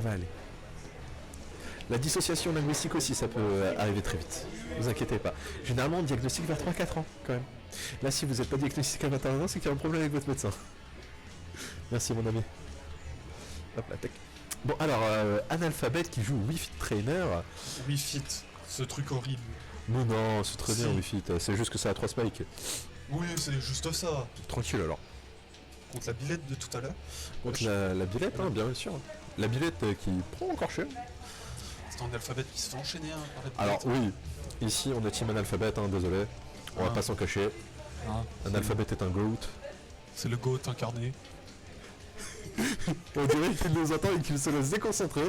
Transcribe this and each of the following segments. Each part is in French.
va aller. La dissociation linguistique aussi, ça peut arriver très vite. Ne vous inquiétez pas. Généralement, on diagnostique vers 3-4 ans, quand même. Là, si vous n'êtes pas diagnostiqué à 21 ans, c'est qu'il y a un problème avec votre médecin. Merci, mon ami. Hop là, tac. Bon, alors, Analphabet qui joue Wii Fit Trainer. Wii Fit, ce truc horrible. Non, non, c'est très bien, Si. Wii Fit. C'est juste que ça a 3 spikes. Oui, c'est juste ça. Tranquille, alors. Contre la billette de tout à l'heure. Donc, la billette, hein, bien sûr. La billette qui prend encore cher. C'est un alphabet qui se fait enchaîner hein, par la billette. Alors, oui. Ici, on est team Analphabet, hein, désolé. On va pas s'en cacher. Analphabet est un GOAT. C'est le GOAT incarné. On dirait qu'il nous entend et qu'il se laisse déconcentrer.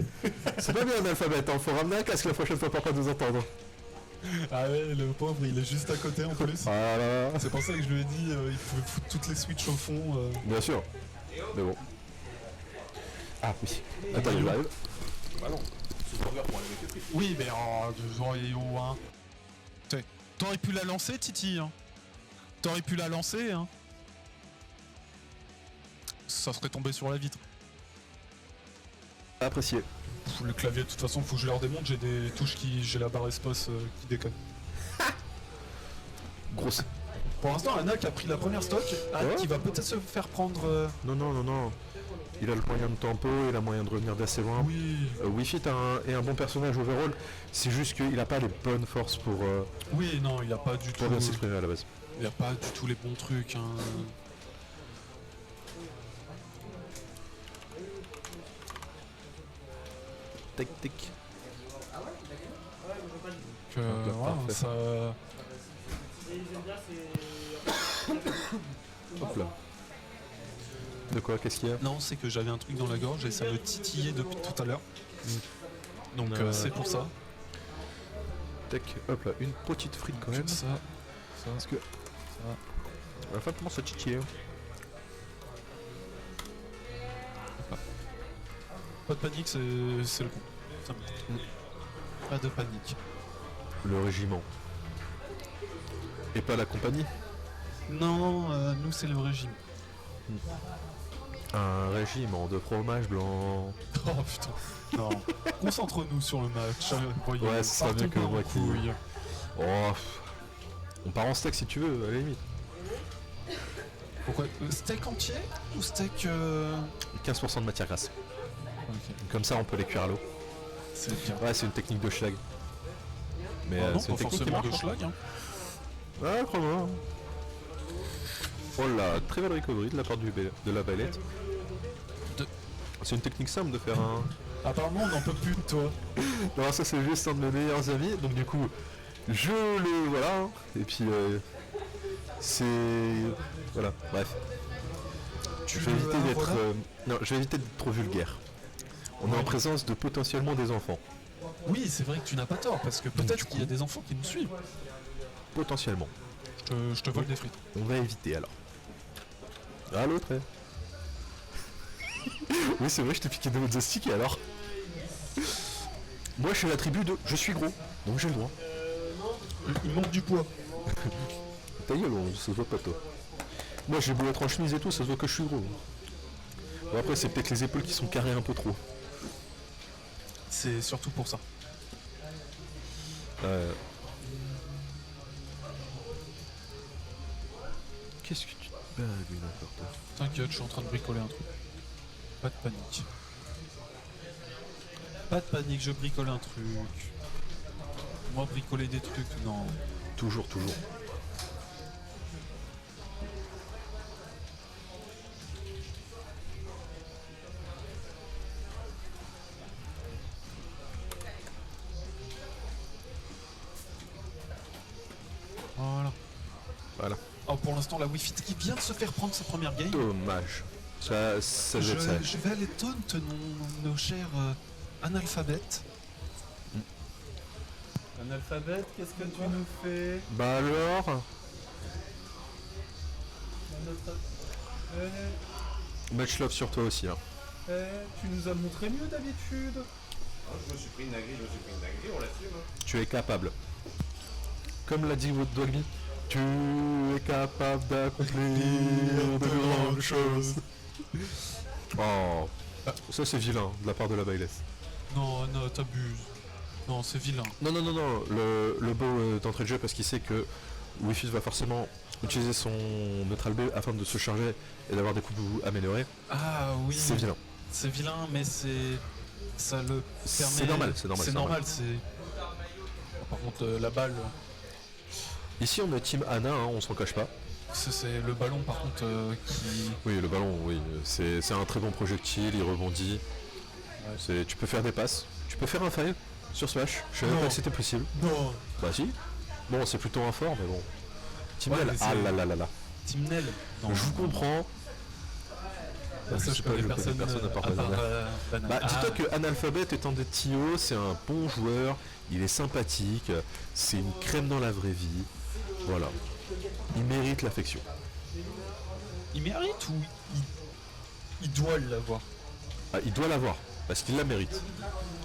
C'est pas bien Analphabet, hein. Faut ramener un casque la prochaine fois pour pas nous entendre. Ah ouais, le pauvre, il est juste à côté en plus. Voilà. C'est pour ça que je lui ai dit, il pouvait foutre toutes les switches au fond. Bien sûr. Mais bon. Ah oui. Attends, il arrive. Bah non, c'est ouvert pour aller avec les frites. Oui, mais hein. T'aurais pu la lancer, Titi, hein. T'aurais pu la lancer, hein. Ça serait tombé sur la vitre. Apprécié. Pff, le clavier, de toute façon, faut que je leur démonte, j'ai des touches j'ai la barre espace qui déconne. Grosse. Pour l'instant, Anak a pris la première stock, Ouais. qui va peut-être se faire prendre... Non, non, non, non. Il a le moyen de tempo, il a moyen de revenir d'assez loin. Oui. Wi-Fi est un bon personnage overall. C'est juste qu'il a pas les bonnes forces pour Oui, non, il a pas du tout... bien s'exprimer à la base. Il a pas du tout les bons trucs, hein. Tic tic. Ouais, ça... Hop là. De quoi? Qu'est-ce qu'il y a? Non, c'est que j'avais un truc dans la gorge et ça me titillait depuis tout à l'heure. Donc c'est pour ça. Tac, hop là, une petite frite quand même. Ça. Parce que. À la fin, comment ça titiller? Pas de panique, c'est le coup. Ça me- Pas de panique. Le régiment. Et pas la compagnie? Non, nous c'est le régime. Un régiment de fromage blanc. Oh putain. Non. Concentre-nous sur le match. Voyons, Ouais, ce sera mieux que partons moi en qui- couille. Oh, on part en steak si tu veux, à la limite. Pourquoi steak entier ou steak 15% de matière grasse. Ok, Comme ça, on peut les cuire à l'eau. c'est bien. Ouais, c'est une technique de schlag. Mais Ah non, c'est une pas technique qui forcément marche. de schlag. Hein. Ouais, crois-moi. Oh là, très belle recovery de la part de la bailette. De- C'est une technique simple de faire un... Apparemment, on n'en peut plus de toi. Non, ça c'est juste un de mes meilleurs amis, donc du coup, je le... Voilà, hein. Et puis c'est... Voilà, bref. Je vais éviter d'être... voilà. Non, je vais éviter d'être trop vulgaire. On est en présence de potentiellement des enfants. Oui, c'est vrai que tu n'as pas tort, parce que peut-être qu'il y a des enfants qui nous suivent. Potentiellement. Je te vole des frites. On va éviter alors. Ah l'autre Oui c'est vrai, je t'ai piqué de votre stick et alors. Moi je suis la tribu de je suis gros, donc j'ai le droit. Il manque du poids. Ta gueule, ça se voit pas toi. Moi j'ai beau être en chemise et tout, ça se voit que je suis gros. Bon après c'est peut-être les épaules qui sont carrées un peu trop. C'est surtout pour ça. Qu'est-ce que tu te bagues n'importe quoi. T'inquiète, je suis en train de bricoler un truc. Pas de panique. Pas de panique, je bricole un truc. Moi, bricoler des trucs, non. Toujours, toujours. Voilà. Voilà. Oh, pour l'instant, la Wi-Fi qui vient de se faire prendre sa première game. Dommage. Ça doit être ça. Je vais aller taunt nos chers analphabètes. Analphabète, qu'est-ce que tu nous fais Bah alors Much love sur toi aussi hein. Tu nous as montré mieux d'habitude. Ah, je me suis pris une dinguerie, on l'assume. Hein. Tu es capable. Comme l'a dit votre Dogby, tu es capable d'accomplir de grandes choses. Oh, Ça c'est vilain de la part de la bailesse. Non, non, t'abuses. Non, c'est vilain. Non, non, non, non, le beau d'entrée de jeu parce qu'il sait que Wi-Fi va forcément utiliser son neutral B afin de se charger et d'avoir des coups de bout améliorés. Ah oui. C'est vilain. C'est vilain, mais c'est... Ça le permet... C'est normal, c'est normal. C'est normal, c'est... Par contre, la balle, Ici on est team Anna, hein, on s'en cache pas. c'est le ballon par contre qui... Oui, le ballon, oui, c'est un très bon projectile, il rebondit. Tu peux faire des passes, tu peux faire un fail sur Smash, je savais Non. pas que c'était possible. Non. Bah si. Bon, c'est plutôt un fort, mais bon. Team Ouais, Nel, mais ah c'est- là là là là. Team Nel. Non. Je vous comprends. Ça, je je sais pas, connais je connais personne, personne à part à part Banana. Banana. Bah, Ah, dis-toi que Analphabet étant des TO, c'est un bon joueur, il est sympathique, c'est une crème dans la vraie vie. Voilà. Il mérite l'affection. il mérite ou il doit l'avoir? Ah, il doit l'avoir, parce qu'il la mérite.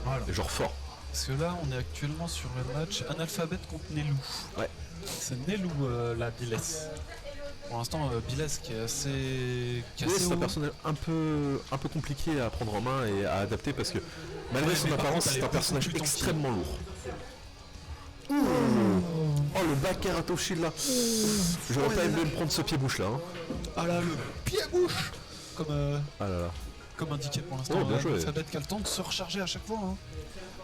Voilà. Et genre fort. Parce que là, on est actuellement sur le match Analphabet contre Nelou. Ouais. C'est Nelou la Bilès. Pour l'instant, Bilès qui est assez... Oui, c'est un personnage un peu compliqué à prendre en main et à adapter parce que malgré Ouais, son mais par apparence, contre, elle c'est est un personnage beaucoup plus extrêmement lourd. Oh le backer à Toshi là. J'aurais pas aimé me prendre ce pied-bouche là. Hein. Ah là, le pied-bouche comme, Ah là là. comme indiqué pour l'instant. Oh, bien joué. Analphabet qui a le temps de se recharger à chaque fois. Hein.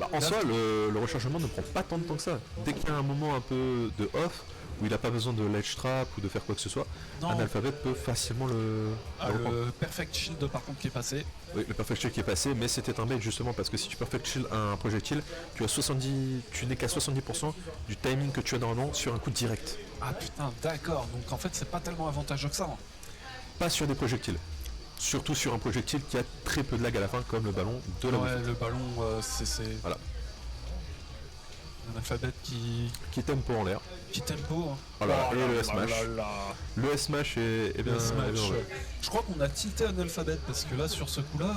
Bah, en soi, le rechargement ne prend pas tant de temps que ça. Dès qu'il y a un moment un peu de off, où il n'a pas besoin de ledge trap ou de faire quoi que ce soit, Non, Analphabet peut facilement le reprendre. le Perfect Shield par contre qui est passé. Oui, le perfect shield qui est passé, mais c'était un bait justement parce que si tu perfect shield un projectile, tu n'es qu'à 70% du timing que tu as normalement sur un coup direct. Ah putain, d'accord. Donc en fait, c'est pas tellement avantageux que ça. Hein. Pas sur des projectiles. Surtout sur un projectile qui a très peu de lag à la fin, comme le ballon de la Ouais, Wii. le ballon, c'est... Voilà. Analphabet qui tempo en l'air. tempo. Hein. Voilà, Oh et là le là S-Smash. là là. Le S-Smash est bien. Le Smash, est bien joué. je crois qu'on a tilté Analphabet parce que là, sur ce coup-là,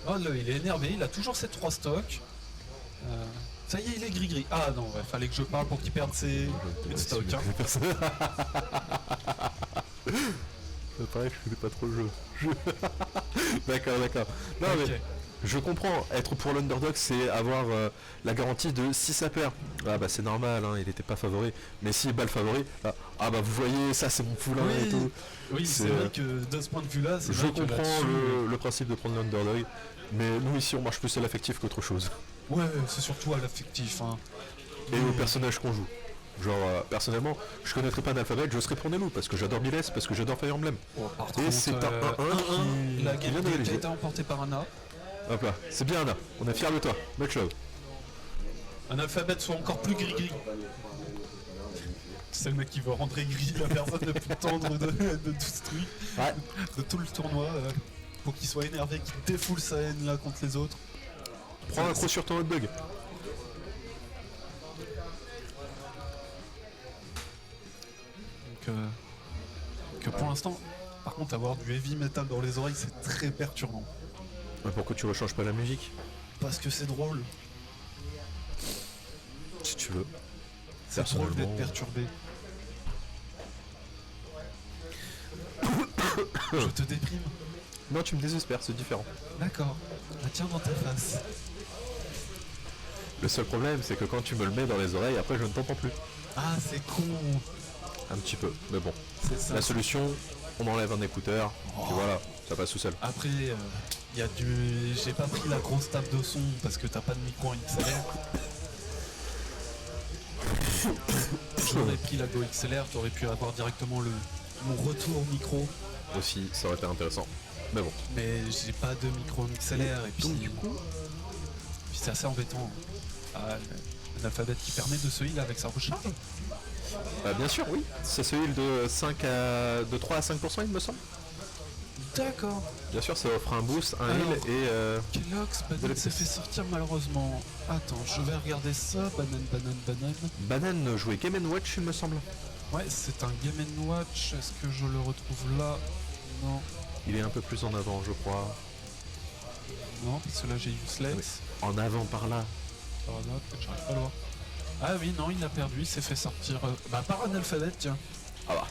oh, là, il est énervé. Il a toujours ses 3 stocks. Ça y est, il est gris-gris. Ah non, ouais, fallait que je parle pour qu'il perde ses stocks. Hein. C'est pareil, je connais pas trop le jeu. D'accord, d'accord. Non Ok. mais je comprends, être pour l'underdog c'est avoir la garantie de si ça perd. Ah bah c'est normal, hein, il était pas favori. Mais s'il bat le favori, ah bah vous voyez, ça c'est mon poulain et tout. Oui, c'est C'est, vrai que de ce point de vue-là, c'est Je vrai que comprends là-dessus- le principe de prendre l'underdog, mais nous ici on marche plus à l'affectif qu'autre chose. Ouais, c'est surtout à l'affectif. Hein. Et au personnage qu'on joue. Genre personnellement, je connaîtrais pas d'alphabet, je serais pour Nelou parce que j'adore Miles, parce que j'adore Fire Emblem. Bon, par Et contre, c'est un 1-1 qui la vient game de qui a réaliser. été emportée par Anna. Hop là, c'est bien Anna, on est fiers de toi, much love. Analphabet soit encore plus gris-gris. C'est le mec qui veut rendre gris la personne la plus tendre de tout ce truc, Ouais. de tout le tournoi, pour qu'il soit énervé, qu'il défoule sa haine là contre les autres. Prends un croc sur ton hotdog. Donc, que pour l'instant, par contre, avoir du heavy metal dans les oreilles, c'est très perturbant. Pourquoi tu rechanges pas la musique? Parce que c'est drôle. Si tu veux. C'est drôle d'être Personnellement- perturbé. Je te déprime. Non, tu me désespères, c'est différent. D'accord. La tiens dans ta face. Le seul problème, c'est que quand tu me le mets dans les oreilles, après je ne t'entends plus. Ah, c'est con. Un petit peu, mais bon. C'est ça. La solution, on enlève un écouteur, et voilà, ça passe tout seul. Après, il y a du... J'ai pas pris la grosse table de son parce que t'as pas de micro en XLR. J'aurais pris la Go XLR, t'aurais pu avoir directement mon retour micro. Aussi, ça aurait été intéressant. Mais bon. Mais j'ai pas de micro en XLR et puis... Donc du coup, Puis c'est assez embêtant. Ah, un alphabet qui permet de se heal avec sa recharge. bien sûr, oui. Ça se heal de 3 à 5%, il me semble. D'accord. Bien sûr, ça offre un boost, un Alors, heal et... Kellogg's, De Banane l'excès. s'est fait sortir malheureusement. Attends, je vais regarder ça. Banane. Banane jouait Game & Watch, il me semble. Ouais, c'est un Game & Watch. Est-ce que je le retrouve là? Non. Il est un peu plus en avant, je crois. Non, parce que là j'ai Useless. En avant par là. Par là, peut-être j'arrive pas à le voir. Ah oui, non, il a perdu, il s'est fait sortir par un alphabet, tiens. Ah bah.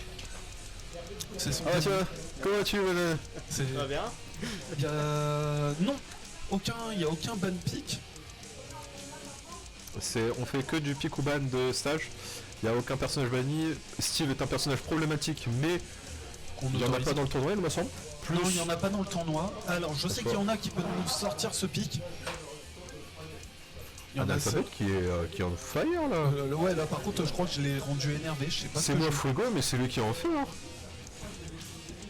C'est son Ah bah début. tu vois, comment tu Banane? C'est- Ça va bien? Il y a... Non, il n'y a aucun ban pick. On fait que du pick ou ban de stage. Il n'y a aucun personnage banni. Steve est un personnage problématique, mais Qu'on il n'y en a autorise. pas dans le tournoi, il me semble. Plus... Non, il n'y en a pas dans le tournoi. Alors, je sais qu'il y en a qui peuvent nous sortir ce pick. Il y en Un a alphabet qui est on fire là. ouais, là par contre, je crois que je l'ai rendu énervé. Je sais pas ce C'est que moi je- Fuego, mais c'est lui qui est en feu. Hein.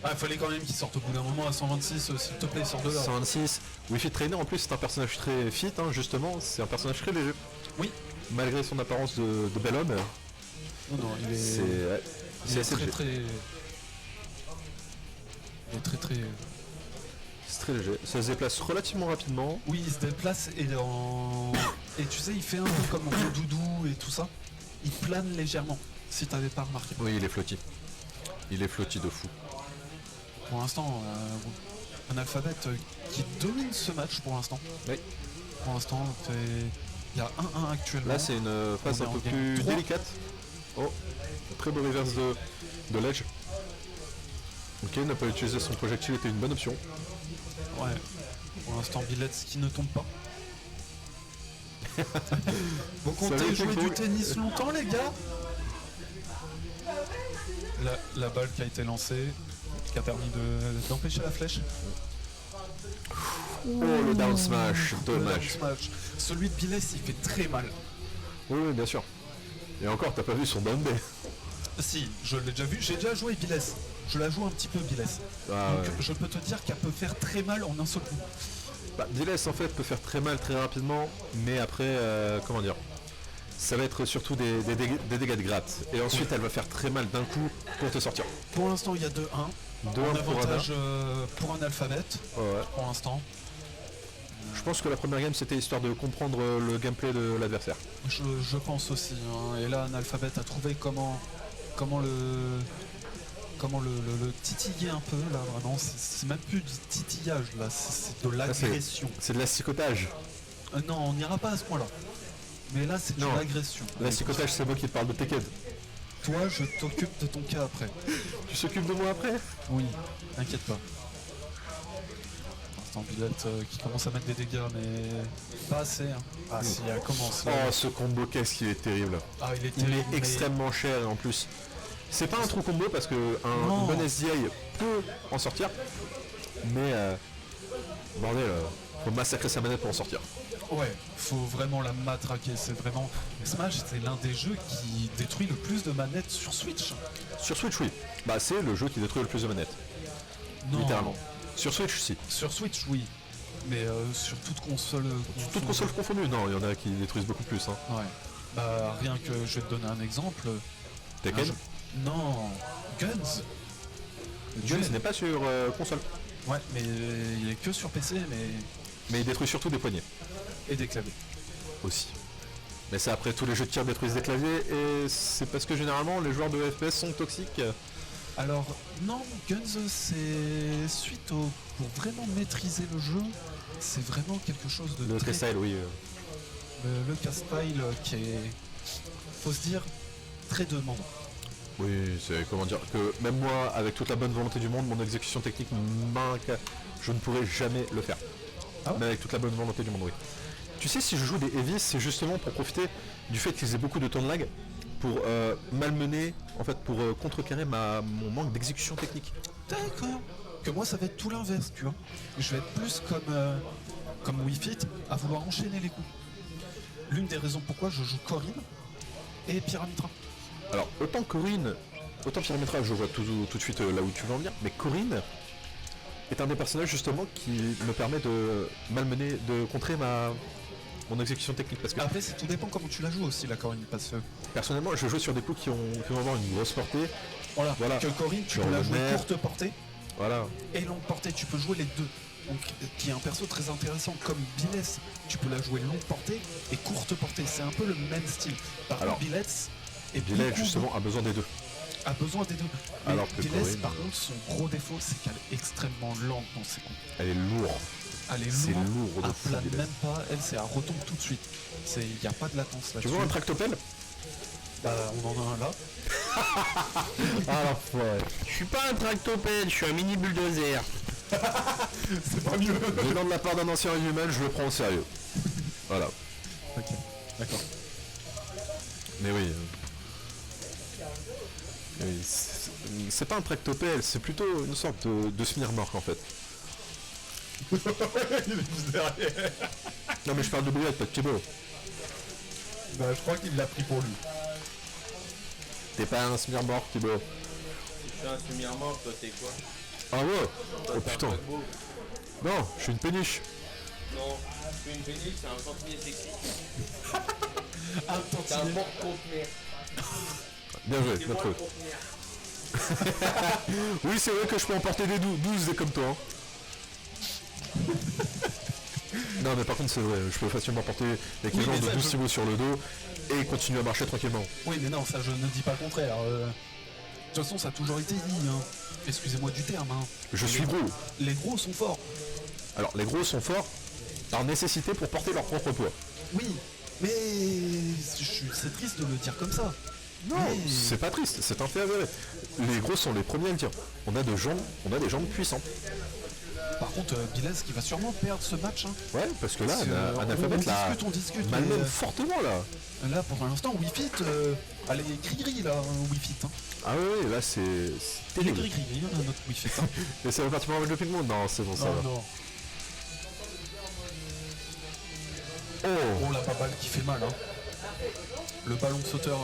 Ah, il fallait quand même qu'il sorte au bout d'un moment à 126. S'il te plaît, sors de là. 126. Wi-Fi Trainer en plus c'est un personnage très fit, hein, justement. C'est un personnage très léger. Oui. Malgré son apparence de bel homme, Non, non, il est. c'est il est assez très léger. très. Il est très très. C'est très léger. Ça se déplace relativement rapidement. Oui, il se déplace et en. Et tu sais, il fait un peu comme Doudou et tout ça. Il plane légèrement, si t'avais pas remarqué. Oui, il est flotti. Il est flotti de fou. Pour l'instant, un alphabet qui domine ce match pour l'instant. Oui. Pour l'instant, il y a 1-1 actuellement. Là, c'est une phase On est un en peu game plus 3. délicate. Oh, très beau reverse de Ledge. Ok, n'a pas utilisé son projectile était une bonne option. Ouais. Pour l'instant, Billets qui ne tombe pas. Vous Ça va comptez être jouer cool. du tennis longtemps, les gars? La balle qui a été lancée, qui a permis d'empêcher la flèche. Oh, le down smash, Le dommage. down smash. Celui de Billets, il fait très mal. Oui, oui, bien sûr. Et encore, t'as pas vu son down B. Si, je l'ai déjà vu, j'ai déjà joué Billets. Je la joue un petit peu Billets. Ah, Donc ouais. je peux te dire qu'elle peut faire très mal en un seul coup. Bah, Diles en fait peut faire très mal très rapidement, mais après, comment dire, ça va être surtout des dégâts de gratte. Et ensuite, elle va faire très mal d'un coup pour te sortir. Pour l'instant, il y a 2-1. 2-1 En pour Anna. avantage pour un alphabet, Ouais, ouais. pour l'instant. Je pense que la première game c'était histoire de comprendre le gameplay de l'adversaire. Je pense aussi. Hein. Et là, un alphabet a trouvé comment le titiller un peu. Là, vraiment, c'est même plus du titillage. Là, c'est de l'agression. C'est de la psychotage. Non, on n'ira pas à ce point-là. Mais là, c'est de Non. l'agression. La psychotage, c'est moi qui te parle de Tekken. Toi, je t'occupe de ton cas après. Tu s'occupes de moi après? Oui, t'inquiète pas. Pour l'instant, Billette qui commence à mettre des dégâts, mais pas assez. Hein. Ah si, elle commence. Là. Oh, ce combo, qu'est-ce qu'il est terrible. Ah, il est Il terrible, est mais- extrêmement cher et en plus. C'est pas un trou combo parce que un Non. bon SDI peut en sortir. Mais bordel, faut massacrer sa manette pour en sortir. Ouais, faut vraiment la matraquer. C'est vraiment. Smash, c'est l'un des jeux qui détruit le plus de manettes sur Switch. Sur Switch, oui. Bah, c'est le jeu qui détruit le plus de manettes. Non. Littéralement. Sur Switch, si. Sur Switch, oui. Mais sur toute console. Toutes consoles confondues, non, il y en a qui détruisent beaucoup plus. Hein. Ouais. Bah, rien que je vais te donner un exemple. Tekken, Un jeu- Non, Guns. Guns Duel. n'est pas sur console. Ouais, mais il est que sur PC, Mais il détruit surtout des poignets et des claviers. aussi. Mais ça, après, tous les jeux de tir détruisent des claviers et c'est parce que généralement les joueurs de FPS sont toxiques. Alors, non, Guns, c'est suite au. Pour vraiment maîtriser le jeu, c'est vraiment quelque chose de Le très. freestyle, oui. Le cast-style qui est. Faut se dire, très demandant. Oui, c'est comment dire que même moi, avec toute la bonne volonté du monde, mon exécution technique manque. Je ne pourrais jamais le faire. Ah ouais Mais avec toute la bonne volonté du monde, oui. Tu sais, si je joue des heavy, c'est justement pour profiter du fait qu'ils aient beaucoup de temps de lag pour malmener, en fait, pour contrecarrer mon manque d'exécution technique. D'accord. Que moi, ça va être tout l'inverse, tu vois. Je vais être plus comme Wii Fit, à vouloir enchaîner les coups. L'une des raisons pourquoi je joue Corinne et Pyramitra. Alors, autant Corinne, autant Pyramitra, je vois tout de suite là où tu veux en venir, mais Corinne est un des personnages justement qui me permet de malmener, de contrer mon exécution technique. Parce que Après, tout dépend comment tu la joues aussi, la Corinne, parce que personnellement, je joue sur des coups qui vont avoir une grosse portée. voilà, Voilà. que Corinne, tu Genre peux la le jouer nerf. courte portée Voilà. et longue portée, tu peux jouer les deux. Donc, qui est un perso très intéressant comme Billets, tu peux la jouer longue portée et courte portée, c'est un peu le même style. Par Alors, contre, Billets est Bilal beaucoup justement a besoin des deux. a besoin des deux. Mais Alors que Billets, Corinne- par contre, son gros défaut, c'est qu'elle est extrêmement lente dans ses coups. Elle est lourde. Elle est C'est lourde, lourd de elle fou, plane Billets. même pas, elle retombe tout de suite. Il n'y a pas de latence Tu là-dessus. vois un tractopelle? Bah, on en a un là. Ah la fois. Je suis pas un tractopelle, je suis un mini bulldozer. C'est pas mieux. Venant de la part d'un ancien humain, je le prends au sérieux. Voilà. Ok, d'accord. Mais oui. Oui, c'est pas un tractopelle, c'est plutôt une sorte de smirmorque en fait. Il est juste derrière. Non mais je parle de Bouillette, pas de Thibaut. Bah, je crois qu'il l'a pris pour lui. T'es pas un smirmorque, Thibaut. Je suis un semi-mort, toi t'es quoi? Ah ouais. Toi, Oh t'es un putain. paquebot. Non, je suis une péniche. Non, je suis une péniche, c'est un tantinet sexy. Un C'est un tantinet. porte-conteneur. Bien joué, C'est bien moi trouvé. le conteneur. Oui, c'est vrai que je peux en porter des 12 des comme toi. Hein. Non mais par contre c'est vrai, je peux facilement porter l'équivalent Oui, mais de ça, 12 je- cibots sur le dos et continuer à marcher tranquillement. Oui, mais non, ça je ne dis pas le contraire. De toute façon, ça a toujours été dit. Hein. Excusez-moi du terme. Hein. Je suis gros. Les gros sont forts. Alors les gros sont forts par nécessité pour porter leur propre poids. Oui, mais c'est triste de le dire comme ça. Non, Mais- c'est pas triste, c'est un fait avéré. Les gros sont les premiers à le dire. On a des jambes puissantes. Par contre, Bilal qui va sûrement perdre ce match. Hein. Ouais, parce que là, Parce que, Analphabet là, on discute. malmène mais, fortement là. là, pour l'instant, Wii Fit, elle est gris-gris là, Wii Fit. Hein. Ah ouais, là c'est Il est terrible. gris-gris, hein, notre Wii Fit. Hein. Et c'est reparti pour un match de ping-pong? Non, c'est bon, ça va. non. Oh, Oh la baballe qui fait mal. Hein. Le ballon sauteur.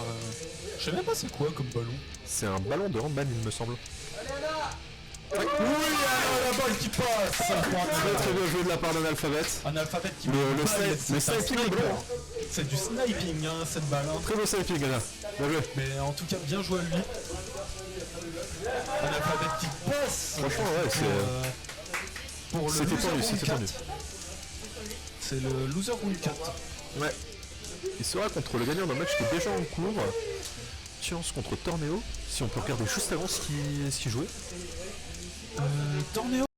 Je sais même pas c'est quoi comme ballon. c'est un ballon de handball il me semble. Oui, la balle qui passe. Très très bien joué de la part d'Analphabet. Un alphabet qui Le met une balle, sniping c'est un est sniper. bon. C'est du sniping hein, cette balle. Hein. Très beau sniping là. Bien joué. Mais en tout cas, bien joué à lui. Un alphabet qui passe. Franchement, ouais, pour le c'était loser tendu, round c'était 4. tendu. C'est le loser round 4. Ouais. Il sera contre le gagnant d'un match qui est déjà en cours. Chance contre Torneo. Si on peut regarder juste avant ce qui jouait. Torneo